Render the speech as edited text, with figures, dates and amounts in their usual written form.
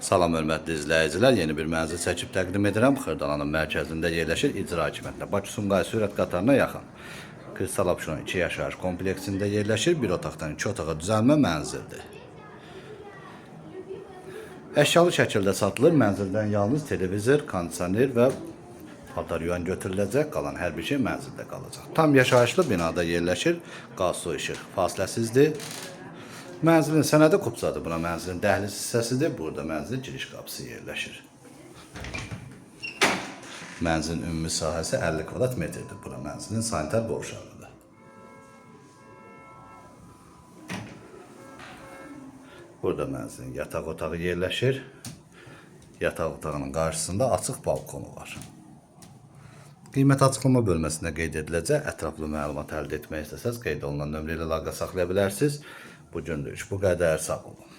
Salam hörmətli izləyicilər, yeni bir mənzil çəkib təqdim edirəm. Xırdalanın mərkəzində yerləşir, icra hakimiyyətinə Bakı-Sumqayıt sürət qatarına yaxın. Kristal Abşeron 2 yaşayış kompleksində yerləşir, bir otaqdan 2 otağa düzəlmə mənzildir. Əşyalı şəkildə satılır, mənzildən yalnız televizor, kondisioner və pataryuan götürüləcək, qalan hər bir şey mənzildə qalacaq. Tam yaşayışlı binada yerləşir, qaz su işıq fasiləsizdir. Mənzilin sənədi kupsadır. Buna mənzilin dəhliz hissəsidir. Burada mənzilin giriş qapısı yerləşir. Mənzilin ümumi sahəsi 50 kvadrat metrdir. Bura mənzilin sanitar qovşağıdır. Burada mənzilin yataq otağı yerləşir. Yataq otağının qarşısında açıq balkonu var. Qiymət açıqlama bölməsində qeyd ediləcək. Ətraflı məlumat əldə etmək istəsəz qeyd olunan nömrə ilə əlaqə saxlaya bilərsiniz. Bugünlük bu qədər, sağ olun.